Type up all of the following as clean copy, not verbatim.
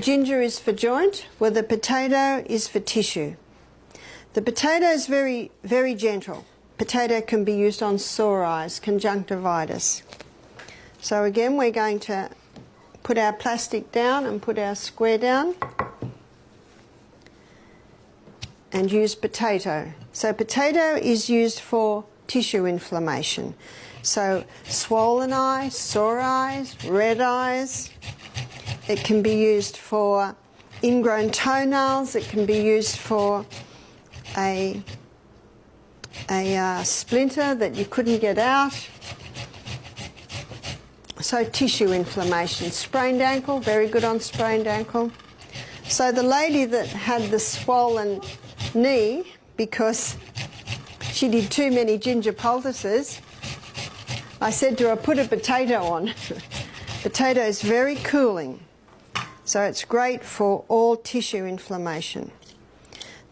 Ginger is for joint, well the potato is for tissue. The potato is very, very gentle. Potato can be used on sore eyes, conjunctivitis. So again, we're going to put our plastic down and put our square down and use potato. So potato is used for tissue inflammation. So swollen eyes, sore eyes, red eyes. It can be used for ingrown toenails. It can be used for a splinter that you couldn't get out. So tissue inflammation. Sprained ankle, very good on sprained ankle. So the lady that had the swollen knee because she did too many ginger poultices, I said to her, put a potato on. Potato is very cooling. So it's great for all tissue inflammation.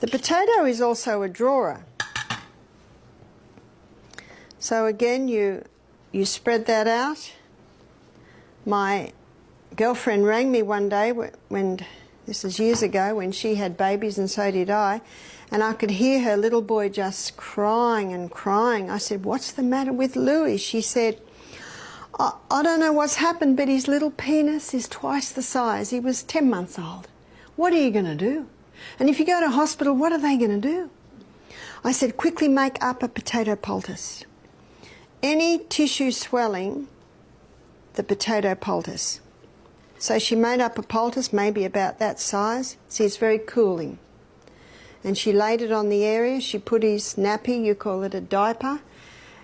The potato is also a drawer. So again, you spread that out. My girlfriend rang me one day, when this is years ago, when she had babies and so did I, and I could hear her little boy just crying and crying. I said, what's the matter with Louis? She said, I don't know what's happened, but his little penis is twice the size. He was 10 months old. What are you going to do? And if you go to hospital, what are they going to do? I said, quickly make up a potato poultice. Any tissue swelling, the potato poultice. So she made up a poultice, maybe about that size. See, it's very cooling. And she laid it on the area. She put his nappy, you call it a diaper.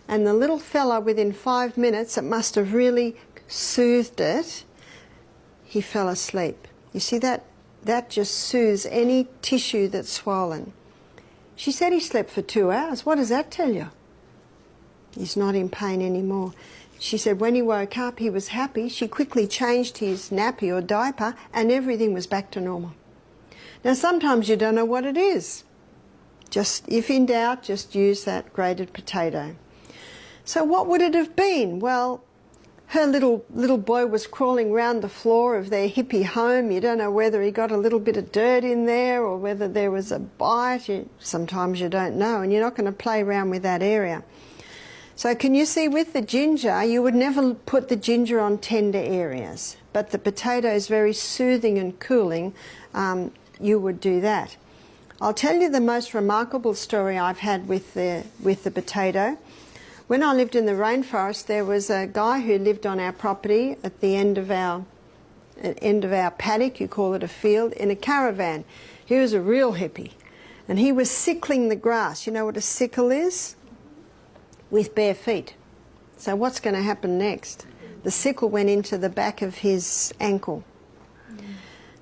And the little fella, within 5 minutes, it must have really soothed it, he fell asleep. You see, that just soothes any tissue that's swollen. She said he slept for 2 hours. What does that tell you? He's not in pain anymore. She said when he woke up, he was happy. She quickly changed his nappy or diaper, and everything was back to normal. Now, sometimes you don't know what it is. Just, if in doubt, just use that grated potato. So what would it have been? Well, her little boy was crawling round the floor of their hippie home. You don't know whether he got a little bit of dirt in there or whether there was a bite. Sometimes you don't know, and you're not going to play around with that area. So can you see, with the ginger, you would never put the ginger on tender areas, but the potato is very soothing and cooling. You would do that. I'll tell you the most remarkable story I've had with the potato. When I lived in the rainforest, there was a guy who lived on our property at the end of our paddock, you call it a field, in a caravan. He was a real hippie, and he was sickling the grass. You know what a sickle is? With bare feet. So what's going to happen next? The sickle went into the back of his ankle.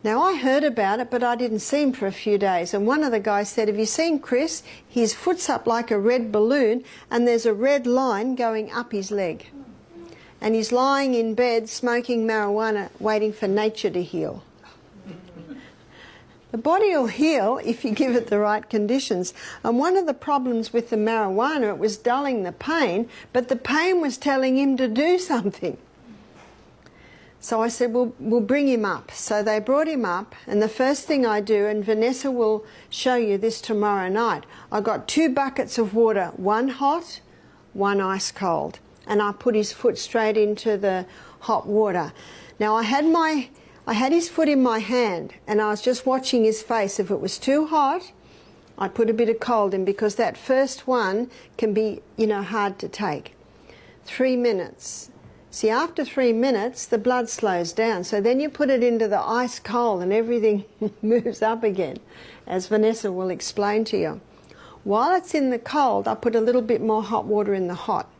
Now, I heard about it, but I didn't see him for a few days. And one of the guys said, have you seen Chris? His foot's up like a red balloon, and there's a red line going up his leg. And he's lying in bed smoking marijuana, waiting for nature to heal. The body will heal if you give it the right conditions. And one of the problems with the marijuana, it was dulling the pain, but the pain was telling him to do something. So I said, we'll bring him up. So they brought him up, and the first thing I do, and Vanessa will show you this tomorrow night, I got 2 buckets of water, one hot, one ice cold, and I put his foot straight into the hot water. Now I had his foot in my hand, and I was just watching his face. If it was too hot, I put a bit of cold in, because that first one can be, hard to take. 3 minutes. See, after 3 minutes, the blood slows down. So then you put it into the ice cold and everything moves up again, as Vanessa will explain to you. While it's in the cold, I put a little bit more hot water in the hot.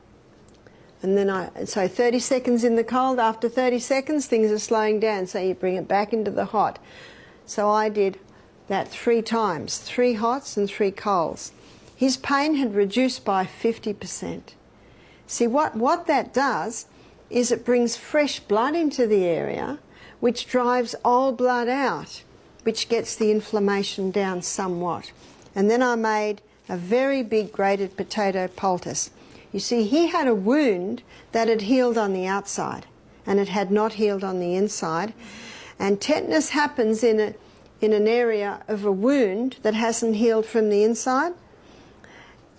And then so 30 seconds in the cold, after 30 seconds, things are slowing down. So you bring it back into the hot. So I did that 3 times, 3 hots and 3 colds. His pain had reduced by 50%. See, what that does is it brings fresh blood into the area, which drives old blood out, which gets the inflammation down somewhat. And then I made a very big grated potato poultice. You see, he had a wound that had healed on the outside, and it had not healed on the inside. And tetanus happens in an area of a wound that hasn't healed from the inside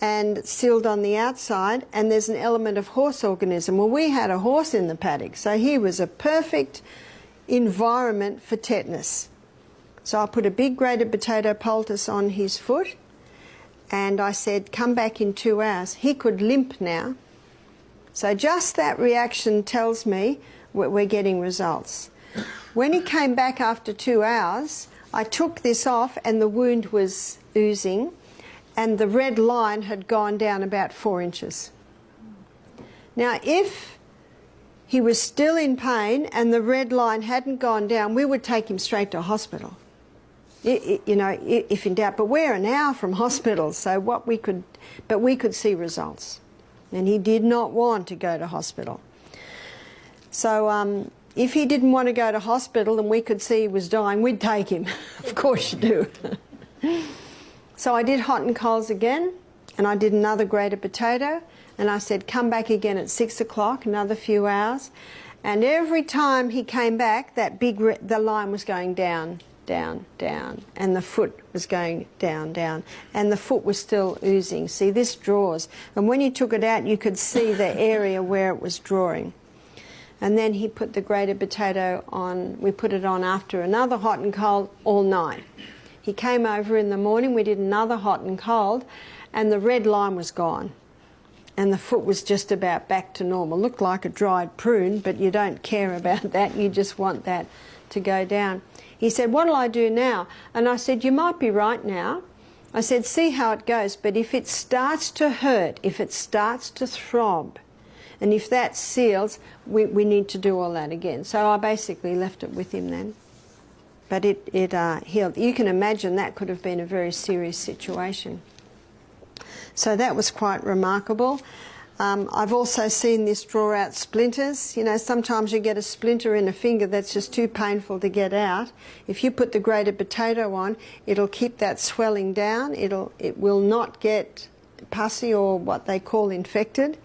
and sealed on the outside, and there's an element of horse organism. Well, we had a horse in the paddock, so he was a perfect environment for tetanus. So I put a big grated potato poultice on his foot, and I said, come back in 2 hours. He could limp now. So just that reaction tells me we're getting results. When he came back after 2 hours, I took this off and the wound was oozing, and the red line had gone down about 4 inches. Now, if he was still in pain and the red line hadn't gone down, we would take him straight to hospital. You know, if in doubt. But we're an hour from hospital, so we could see results. And he did not want to go to hospital. So if he didn't want to go to hospital and we could see he was dying, we'd take him. Of course you do. So I did hot and colds again, and I did another grated potato, and I said, come back again at 6 o'clock, another few hours. And every time he came back, the line was going down, down, down, and the foot was going down, down, and the foot was still oozing. See, this draws. And when you took it out, you could see the area where it was drawing. And then he put the grated potato on, we put it on after another hot and cold all night. He came over in the morning, we did another hot and cold, and the red line was gone. And the foot was just about back to normal. Looked like a dried prune, but you don't care about that, you just want that to go down. He said, what'll I do now? And I said, you might be right now. I said, see how it goes, but if it starts to hurt, if it starts to throb, and if that seals, we need to do all that again. So I basically left it with him then. But it healed. You can imagine that could have been a very serious situation. So that was quite remarkable. I've also seen this draw out splinters. You know, sometimes you get a splinter in a finger that's just too painful to get out. If you put the grated potato on, it'll keep that swelling down. It will not get pussy or what they call infected.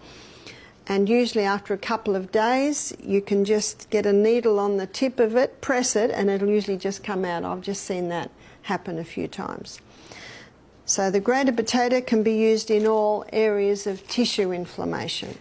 And usually after a couple of days, you can just get a needle on the tip of it, press it, and it'll usually just come out. I've just seen that happen a few times. So the grated potato can be used in all areas of tissue inflammation.